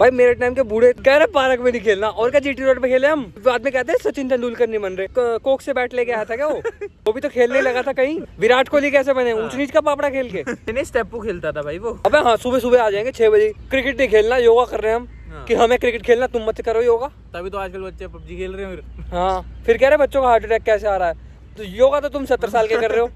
भाई मेरे टाइम के बूढ़े कह रहे पार्क में नहीं खेलना, और क्या जीटी रोड पे खेले हम। बाद में कहते हैं सचिन तेंदुलकर नहीं बन रहे, कोक से बैट लेके आया था क्या वो भी तो खेलने लगा था कहीं। विराट कोहली कैसे बने, ऊंच नीच का पापड़ा खेल के। नहीं स्टेपू खेलता था भाई वो। अबे हाँ, सुबह सुबह आ जाएंगे 6 बजे, क्रिकेट नहीं खेलना, योगा कर रहे हैं हम कि हमें क्रिकेट खेलना, तुम मत करो योगा। तभी तो आजकल बच्चे पबजी खेल रहे हैं। हाँ, फिर कह रहे बच्चों का हार्ट अटैक कैसे आ रहा है, तो योगा तो तुम 70 साल के कर रहे हो।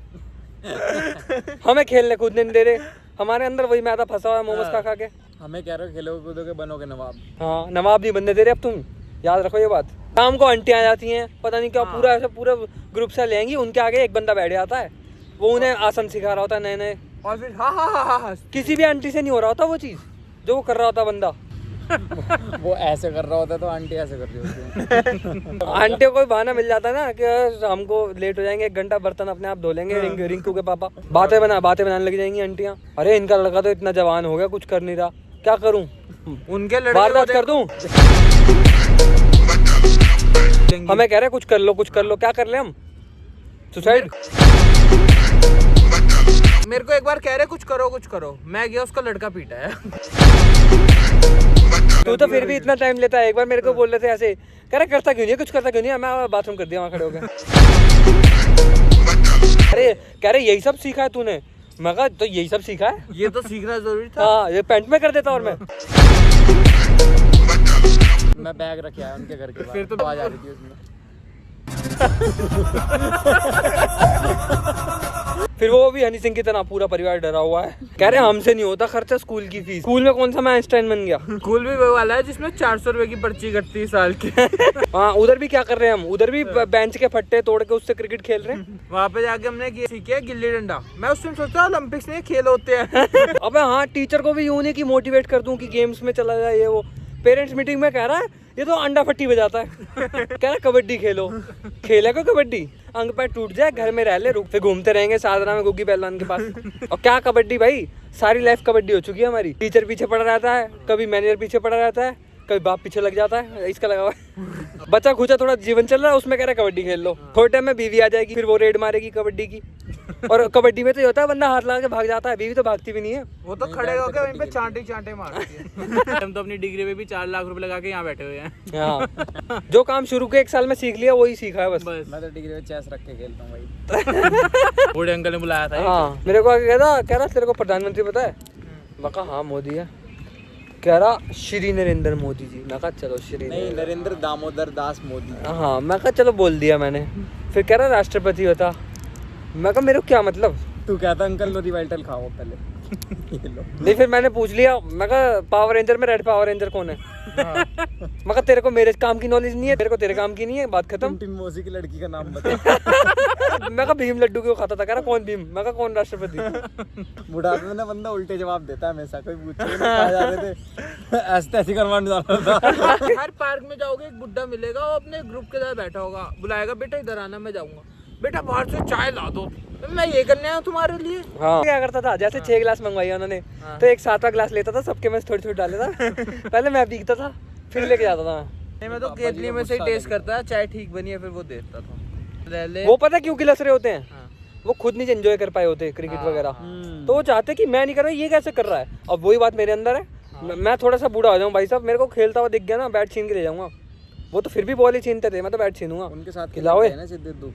हमें खेलने कूदने नहीं दे रहे, हमारे अंदर वही मैदा फंसा हुआ है मोमोज खा के। हमें कह रहे हो खेलोगे कूदोगे बनोगे नवाब। हाँ, नवाब नहीं बनने दे रहे अब तुम, याद रखो ये बात। शाम को आंटी आ जाती हैं, पता नहीं क्या पूरा ऐसा पूरा ग्रुप से लेंगी, उनके आगे एक बंदा बैठ जाता है, वो उन्हें आसन सिखा रहा होता है नए नए, और फिर हाँ किसी भी आंटी से नहीं हो रहा होता वो चीज़ जो वो कर रहा होता बंदा। वो ऐसे कर रहा होता है तो आंटी ऐसे कर रही होती है। आंटी को कोई बहाना मिल जाता है ना कि हमको लेट हो जाएंगे, 1 घंटा बर्तन अपने आप धो लेंगे। रिंकू के पापा बातें बनाने लग जाएंगी आंटियां। अरे इनका लड़का तो इतना जवान हो गया, कुछ कर नहीं रहा, क्या करूं, उनके लड़के वारदात कर दूं। हमें कह रहे कुछ कर लो, क्या कर ले हम, सुसाइड। मेरे को एक बार कह रहे कुछ करो, मैं गया उसका लड़का पीटा है। तू तो फिर भी इतना टाइम लेता है। एक बार मेरे को बोल रहे थे ऐसे, कह रहे करता क्यों नहीं, कुछ करता क्यों नहीं, मैं बाथरूम कर दिया वहाँ खड़े हो गए। अरे कह रहे यही सब सीखा है तूने, मैं कहा तो यही सब सीखा है, ये तो सीखना जरूरी था। हाँ, ये पैंट में कर देता। और मैं बैग रखे आया उनके घर के बाहर, फिर तो आवाज आ रही थी उसमें। फिर वो भी हनी सिंह की तरह पूरा परिवार डरा हुआ है, कह रहे हमसे नहीं होता खर्चा स्कूल की फीस। स्कूल में कौन सा मैं आइंस्टाइन बन गया। स्कूल भी वो वाला है जिसमें 400 रुपए की पर्ची कटती है साल की। हाँ, उधर भी क्या कर रहे हैं हम, उधर भी बेंच के फट्टे तोड़ के उससे क्रिकेट खेल रहे हैं। वहाँ पे जाके हमने सीखी है गिल्ली डंडा। मैं उस टाइम सोचता ओलंपिक्स में खेल होते हैं। अबे हाँ, टीचर को भी यूं नहीं कि मोटिवेट कर दूं कि गेम्स में चला जाए ये वो। पेरेंट्स मीटिंग में कह रहा है ये तो अंडा फट्टी बजाता है। कह रहा कबड्डी खेलो, खेलेगा कबड्डी, अंग पैर टूट जाए, घर में रह ले, रुक फिर घूमते रहेंगे साधना में गुग्गी पहलवान के पास। और क्या कबड्डी भाई, सारी लाइफ कबड्डी हो चुकी है हमारी। टीचर पीछे पड़ा रहता है, कभी मैनेजर पीछे पड़ा रहता है, कभी बाप पीछे लग जाता है, इसका लगा हुआ है। बच्चा खुचा थोड़ा जीवन चल रहा है, उसमें कह रहा है कबड्डी खेल लो। थोड़े टाइम में बीवी आ जाएगी, फिर वो रेड मारेगी कबड्डी की। और कबड्डी में तो ये होता है बंदा हाथ लगा के भाग जाता है, बीवी तो भागती भी नहीं है, वो तो खड़े होकर वहीं पे चांटे मारती है। हम तो अपनी डिग्री में भी 4 लाख रुपए लगा के यहाँ बैठे हुए हैं। हाँ, जो काम शुरू के 1 साल में सीख लिया वही सीखा है बस। मैं तो डिग्री में चेस रख के खेलता हूँ भाई। बूढ़े अंकल ने बुलाया था। हाँ, मेरे को कह रहा तेरे को प्रधानमंत्री पता है, मैं कहा हाँ मोदी है, कह रहा श्री नरेंद्र मोदी जी। मैं कहा चलो श्री नहीं, नरेंद्र दामोदर दास मोदी। हाँ, मैं कहा चलो बोल दिया मैंने। फिर कह रहा राष्ट्रपति होता, मैं कहा मेरे को क्या मतलब। तू कहता अंकल लो रिवाइटल खाओ पहले। नहीं, फिर मैंने पूछ लिया, मैं कहा पावर रेंजर में रेड पावर रेंजर कौन है। मैं कहा तेरे को मेरे काम की नॉलेज नहीं है, तेरे को तेरे काम की नहीं है, बात खत्म। टिम मौसी की लड़की का नाम बता। मैं कहा भीम लड्डू क्यों खाता था, कह रहा कौन भीम, मैं कहा कौन राष्ट्रपति। बुढ़ापे में ना बंदा उल्टे जवाब देता है हमेशा, कोई पूछे जा रहे थे ऐसे करवाने जा रहा था। हर पार्क में जाओगे एक बुड्ढा मिलेगा, वो अपने ग्रुप के साथ बैठा होगा, बुलाएगा बेटा इधर आना, मैं जाऊंगा, बेटा बाहर से चाय ला दो, मैं ये करने आया तुम्हारे लिए। हाँ, क्या करता था, जैसे 6 गिलास मंगवाई उन्होंने, तो एक 7वां गिलास लेता था, सबके में थोड़ी थोड़ी डाल लेता। पहले मैं पीता था, फिर लेके जाता था। नहीं, मैं तो केतली में से ही टेस्ट करता, चाय ठीक बनी है फिर वो देता था। वो पता क्यों गिलास रहे होते हैं, वो खुद नहीं एंजॉय कर पाए होते क्रिकेट वगैरह, तो वो चाहते कि मैं नहीं कर रहा, ये कैसे कर रहा है। अब वही बात मेरे अंदर है, मैं थोड़ा सा बूढ़ा हो जाऊँ भाई साहब, मेरे को खेलता हुआ दिख गया ना, बैट छीन के ले जाऊंगा। वो तो फिर भी बॉल ही छीनते थे, मैं तो बैट छीनूंगा। उनके साथ खिलाओ है ना सिद्धू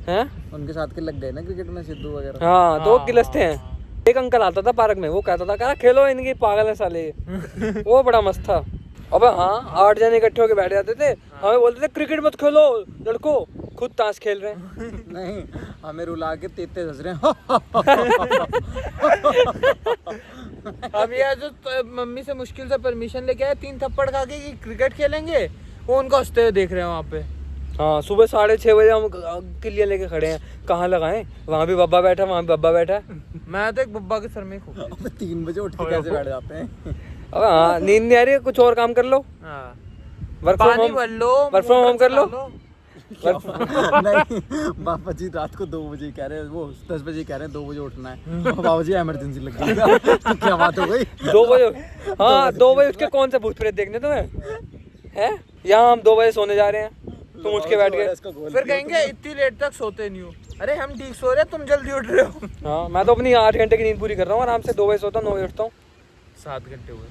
हैं, उनके साथ के लग गए ना क्रिकेट में सिद्धू वगैरह। हाँ, तो गिलसते हैं। एक अंकल आता था पार्क में, वो कहता था कह खेलो इनकी, पागल है साले। वो बड़ा मस्त था। अबे हाँ, 8 जने इकट्ठे होके बैठ जाते थे, हमें बोलते थे क्रिकेट मत खेलो लड़को, खुद ताश खेल रहे हैं। नहीं, हमें रुला के तेते हंस रहे हैं। हम यार जो मम्मी से मुश्किल से परमिशन लेके आए 3 थप्पड़ खा के कि क्रिकेट खेलेंगे, वो उनको हंसते हुए देख रहे हैं वहाँ पे। हाँ, सुबह 6:30 बजे हम किलियाँ लेके खड़े हैं, कहाँ लगाएं, वहाँ भी बब्बा बैठा, वहाँ भी बब्बा बैठा। मैं तो एक बब्बा के सर में खो गया। 3 बजे उठ के कैसे बैठ जाते हैं। अब हाँ, नींद नहीं आ रही है, कुछ और काम कर लो, वर्क फ्रॉम होम कर लो। नहीं, बाबा जी रात को 2 बजे कह रहे हैं, वो 10 बजे कह रहे हैं 2 बजे उठना है। बाबा जी इमरजेंसी लग गई। क्या बात हो गई? 2 बजे, हाँ 2 बजे उठ के कौन से भूत प्रेत देखने तुम्हें है। यहाँ हम 2 बजे सोने जा रहे हैं, तुम उठ के बैठ गए, फिर कहेंगे इतनी लेट तक सोते नहीं हो। अरे हम ठीक सो रहे हैं, तुम जल्दी उठ रहे हो। हाँ, मैं तो अपनी 8 घंटे की नींद पूरी कर रहा हूँ आराम से, 2 बजे सोता हूँ, 9 बजे उठता हूँ। 7 घंटे हुए।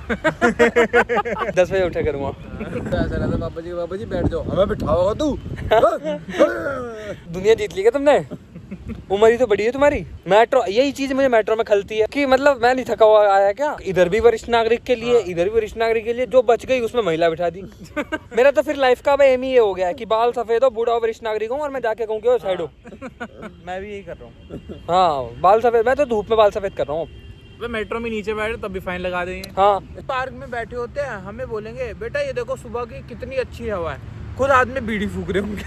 10 बजे उठा करूँगा। तो ऐसा रहता बाबा जी बैठ जाओ, हमें बिठाओगा तू। दुनिया जीत ली क्या तुमने? उम्र ही तो बड़ी है तुम्हारी। मेट्रो, यही चीज मुझे मेट्रो में खलती है कि मतलब मैं नहीं थका हुआ आया क्या, इधर भी वरिष्ठ नागरिक के लिए, इधर भी वरिष्ठ नागरिक के लिए, जो बच गई उसमें महिला बिठा दी। मेरा तो फिर लाइफ का एम ही ये हो गया है कि बाल सफेद हो, बूढ़ा हो, वरिष्ठ नागरिक हूँ और मैं जाके कहूँ कि साइड हो। मैं भी यही कर रहा हूँ। हाँ, बाल सफेद, मैं तो धूप में बाल सफेद कर रहा हूँ। मेट्रो में नीचे बैठे तब भी फाइन लगा देंगे। हाँ, पार्क में बैठे होते हैं, हमें बोलेंगे बेटा ये देखो सुबह की कितनी अच्छी हवा है, खुद हाथ में बीड़ी फूक रहे होंगे।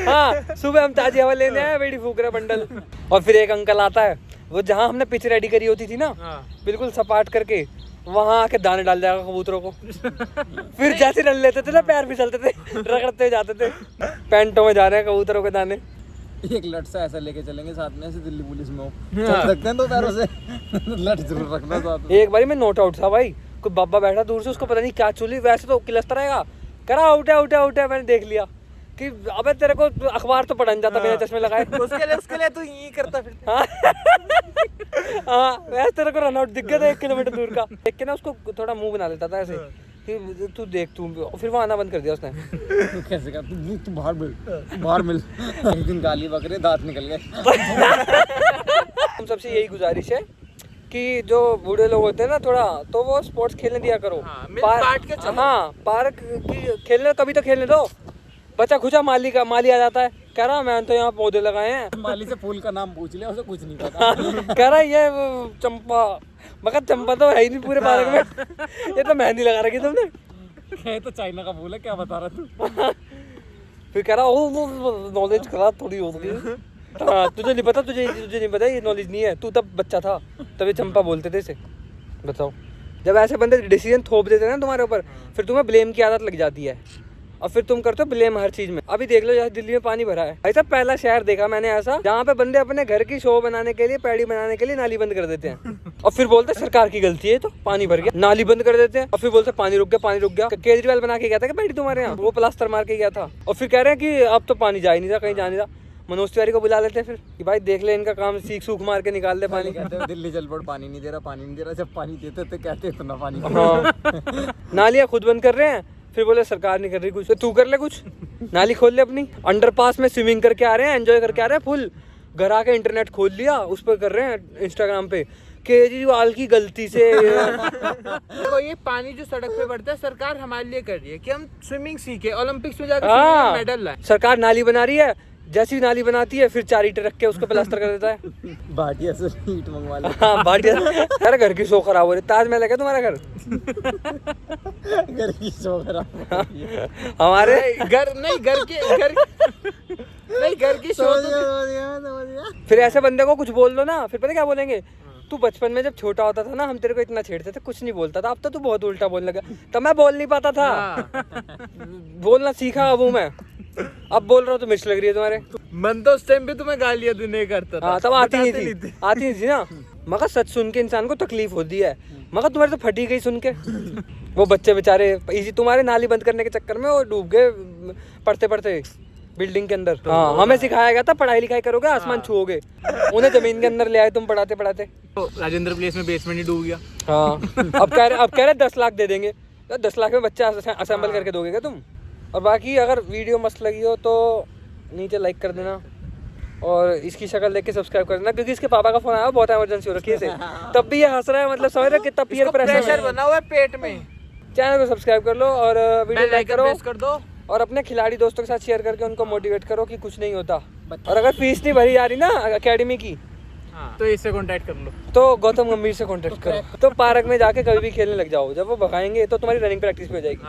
हाँ, सुबह हम ताजी हवा लेने आए, बेड़ी फूक रहे बंडल। और फिर एक अंकल आता है, वो जहाँ हमने पिच रेडी करी होती थी ना, बिल्कुल सपाट करके, वहाँ आके दाने डाल जाएगा कबूतरों को। फिर जैसे रन लेते थे ना, पैर फिसलते थे, रगड़ते हुए जाते थे। पैंटों में जा रहे हैं कबूतरों के दाने। एक लट सा ऐसा लेके चलेंगे साथ में, ऐसे दिल्ली पुलिस में हो चल सकते हैं तो पैरों से। लट जरूर रखना साथ में। एक बारी मैं नोट आउट था भाई, कोई बाबा बैठा दूर से, उसको पता नहीं क्या चुली, वैसे तो किलसता रहेगा, करा आउट है आउट है आउट है। मैंने देख लिया कि अबे तेरे को अखबार तो पढ़ जाता बिना चश्मे लगाए। उसके लिए तू यही करता फिर। हाँ, वैसे तेरे को रन आउट दिख गया था 1 किलोमीटर दूर का। देख के ना उसको थोड़ा मुंह बना लेता था ऐसे कि तू देख तू, फिर वो आना बंद कर दिया उसने। कैसे कर तू बाहर मिल, बाहर मिल। एक दिन गाली बकरे दांत निकल गए। हम सबसे यही गुजारिश है कि जो बूढ़े लोग होते हैं ना थोड़ा, तो वो स्पोर्ट्स खेलने दिया करो। हाँ, पार्क की खेलने, कभी तो खेलने दो। बच्चा खुचा माली आ जाता है, कह रहा मैं तो यहाँ पौधे लगाए हैं। माली से फूल का नाम पूछ लिया, उसे कुछ नहीं पता। कह रहा ये चंपा, मगर चंपा तो है ही नहीं पूरे पार्क में। ये तो मेहंदी लगा रखी तुमने। ये तो चाइना का फूल है, क्या बता रहा तू? फिर कह रहा वो नॉलेज करा थोड़ी होगी। हाँ, तुझे नहीं पता, तुझे नहीं पता, ये नॉलेज नहीं है। तू तब बच्चा था, तब ये चंपा बोलते थे इसे। बताओ, जब ऐसे बंदे डिसीजन थोप देते हैं ना तुम्हारे ऊपर, फिर तुम्हें ब्लेम की आदत लग जाती है और फिर तुम करते हो ब्लेम हर चीज में। अभी देख लो, जैसे दिल्ली में पानी भरा है, ऐसा पहला शहर देखा मैंने ऐसा जहाँ पे बंदे अपने घर की शो बनाने के लिए, पैड़ी बनाने के लिए नाली बंद कर देते हैं और फिर बोलते हैं सरकार की गलती है, तो पानी भर गया, नाली बंद कर देते हैं और फिर बोलते हैं पानी रुक गया। केजरीवाल बना के गया था कि पैड़ी तुम्हारे यहाँ, वो प्लास्टर मार के गया था और फिर कह रहे हैं कि अब तो पानी जा ही नहीं था, कहीं जा नहीं था। मनोज तिवारी को बुला लेते हैं फिर कि भाई देख ले, इनका काम सीख सूख मार के निकाल दे पानी। कहते हैं दिल्ली जल बोर्ड पानी नहीं दे रहा। जब पानी देते थे कहते इतना पानी। हाँ, नालियाँ खुद बंद कर रहे हैं, फिर बोले सरकार नहीं कर रही कुछ, तो तू कर ले कुछ, नाली खोल ले अपनी। अंडरपास में स्विमिंग करके आ रहे हैं, एंजॉय करके आ रहे हैं फुल, घर आके इंटरनेट खोल लिया, उस पर कर रहे हैं इंस्टाग्राम पे केजरीवाल की गलती से। तो ये पानी जो सड़क पे बढ़ता है, सरकार हमारे लिए कर रही है कि हम स्विमिंग सीखे, ओलंपिक्स में जाकर मेडल लाए। सरकार नाली बना रही है, जैसी नाली बनाती है फिर 4 ईंटें रख के उसको प्लास्टर कर देता है। भाटिया से ईंट मंगवा ले। हाँ, भाटिया। अरे घर की शो खराब हो रही, ताजमहल है क्या तुम्हारा घर? घर की शो खराब। हमारे घर की शो। फिर ऐसे बंदे को कुछ बोल दो ना, फिर पता क्या बोलेंगे, तू बचपन में जब छोटा होता था ना, हम तेरे को इतना छेड़ते थे, कुछ नहीं बोलता था, अब तो तू बहुत उल्टा बोलने लगा। तब मैं बोल नहीं पाता था, बोलना सीखा अब हूँ मैं, अब बोल रहा हूँ तो मिर्च लग रही है तुम्हारे। मन तो उस टाइम पे तुम्हें गालियां देने करता था। हाँ, तब आती नहीं थी ना। मगर सच सुन के इंसान को तकलीफ होती है, मगर तुम्हारे तो फटी गई सुन के। वो बच्चे बेचारे इसी तुम्हारे नाली बंद करने के चक्कर में वो डूब गए पढ़ते बिल्डिंग के अंदर। हाँ, हमें सिखाया गया था पढ़ाई लिखाई करोगे आसमान छुओगे, उन्हें जमीन के अंदर ले आए तुम पढ़ाते। तो राजेंद्र प्लेस में बेसमेंट ही डूब गया। हाँ, अब कह रहे 10 लाख दे देंगे, 10 लाख में बच्चा असेंबल करके दोगे क्या तुम? और बाकी अगर वीडियो मस्त लगी हो तो नीचे लाइक कर देना और इसकी शक्ल देख के सब्सक्राइब कर देना, क्योंकि इसके पापा का फोन आया, बहुत इमरजेंसी हो रखी है इसे, तब भी ये हंस रहा है, मतलब समझ रहे कितना पीयर प्रेशर बना हुआ है पेट में। चैनल को सब्सक्राइब कर लो और वीडियो लाइक करो कर दो और अपने खिलाड़ी दोस्तों के साथ शेयर करके उनको मोटिवेट करो कि कुछ नहीं होता। और अगर फीस नहीं भरी जा रही ना एकेडमी की, तो इससे कांटेक्ट कर लो, तो गौतम गंभीर से कांटेक्ट करो, तो पार्क में जाके कभी भी खेलने लग जाओ, जब वो भगाएंगे तो तुम्हारी रनिंग प्रैक्टिस भी हो जाएगी।